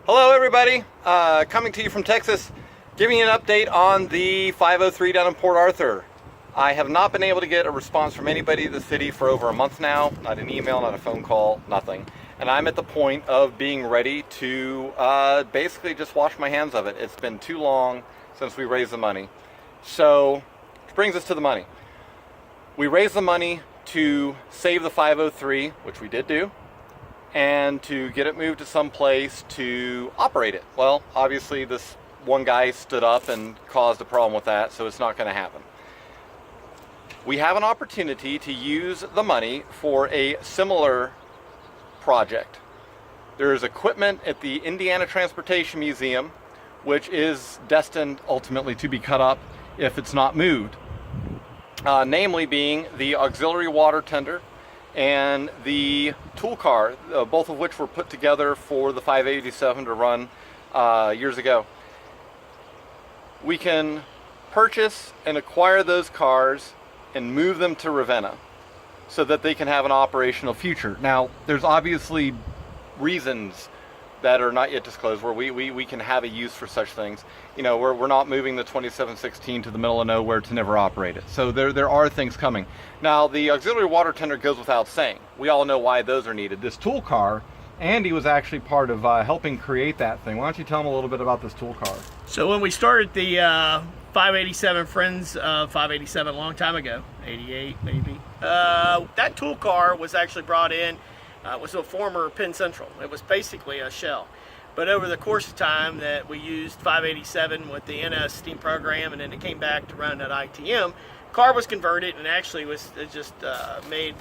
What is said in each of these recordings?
Hello everybody, coming to you from Texas, giving you an update on the 503 down in Port Arthur. I have not been able to get a response from anybody in the city for over a month now, not an email, not a phone call, nothing. And I'm at the point of being ready to basically just wash my hands of it. It's been too long since we raised the money. So, which brings us to the money. We raised the money to save the 503, which we did do, and to get it moved to some place to operate it. Well, obviously this one guy stood up and caused a problem with that, so it's not going to happen. We have an opportunity to use the money for a similar project. There is equipment at the Indiana Transportation Museum which is destined ultimately to be cut up if it's not moved. Namely being the auxiliary water tender and the tool car, both of which were put together for the 587 to run years ago. We can purchase and acquire those cars and move them to Ravenna so that they can have an operational future. Now, there's obviously reasons that are not yet disclosed where we can have a use for such things. You know, we're not moving the 2716 to the middle of nowhere to never operate it. So there are things coming. Now, the auxiliary water tender goes without saying. We all know why those are needed. This tool car, Andy was actually part of helping create that thing. Why don't you tell them a little bit about this tool car? So when we started the 587 Friends of 587 a long time ago, 88 maybe, that tool car was actually brought in. It was a former Penn Central. It was basically a shell. But over the course of time that we used 587 with the NS steam program, and then it came back to run at ITM, car was converted and actually was just made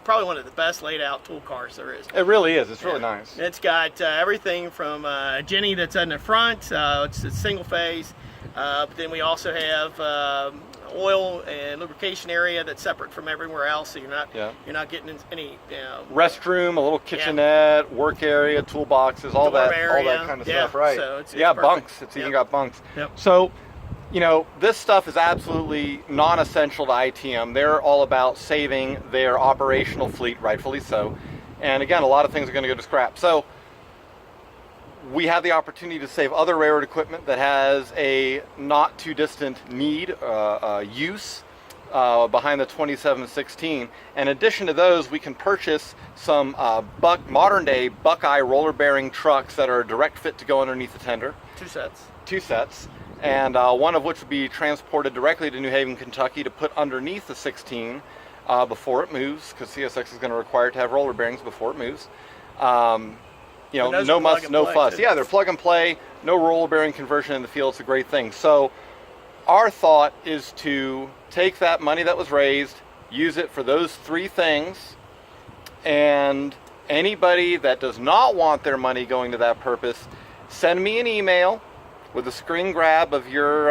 probably one of the best laid out tool cars there is. It really is. It's really nice. It's got everything from Jenny that's in the front. It's a single phase. But then we also have oil and lubrication area that's separate from everywhere else, so you're not getting any restroom, a little kitchenette, work area, toolboxes, all that kind of stuff, right? So it's bunks. It's even got bunks. Yep. So, you know, this stuff is absolutely non-essential to ITM. They're all about saving their operational fleet, rightfully so. And again, a lot of things are going to go to scrap. So we have the opportunity to save other railroad equipment that has a not too distant need, use behind the 2716. In addition to those, we can purchase some modern day Buckeye roller bearing trucks that are a direct fit to go underneath the tender. Two sets. And one of which would be transported directly to New Haven, Kentucky to put underneath the 16 before it moves, because CSX is going to require it to have roller bearings before it moves. You know, no muss, no fuss. Too. Yeah, they're plug and play, no roller bearing conversion in the field. It's a great thing. So our thought is to take that money that was raised, use it for those three things, and anybody that does not want their money going to that purpose, send me an email with a screen grab of your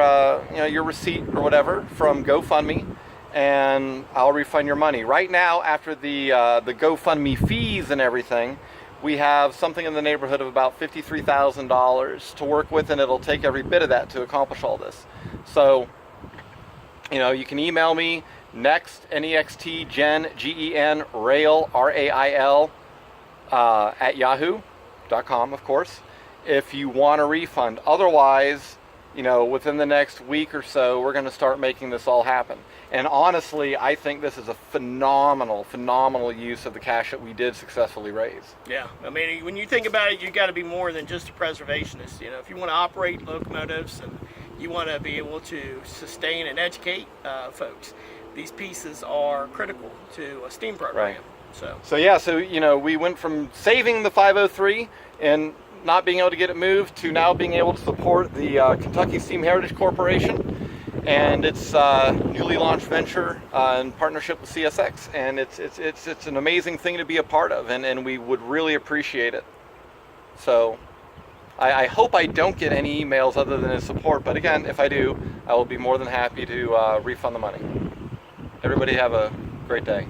your receipt or whatever from GoFundMe, and I'll refund your money. Right now, after the GoFundMe fees and everything, we have something in the neighborhood of about $53,000 to work with, and it'll take every bit of that to accomplish all this. So, you know, you can email me next, N-E-X-T, Gen, G-E-N, rail, R-A-I-L, at yahoo.com, of course, if you want a refund. Otherwise, you know, within the next week or so, we're going to start making this all happen. And honestly, I think this is a phenomenal use of the cash that we did successfully raise. Yeah, I mean, when you think about it, you got to be more than just a preservationist. You know, if you want to operate locomotives and you want to be able to sustain and educate folks, these pieces are critical to a steam program. Right. So you know, we went from saving the 503 and not being able to get it moved to now being able to support the Kentucky Steam Heritage Corporation and its newly launched venture in partnership with CSX, and it's an amazing thing to be a part of, and we would really appreciate it. So I hope I don't get any emails other than in support, but again, if I do, I will be more than happy to refund the money. Everybody have a great day.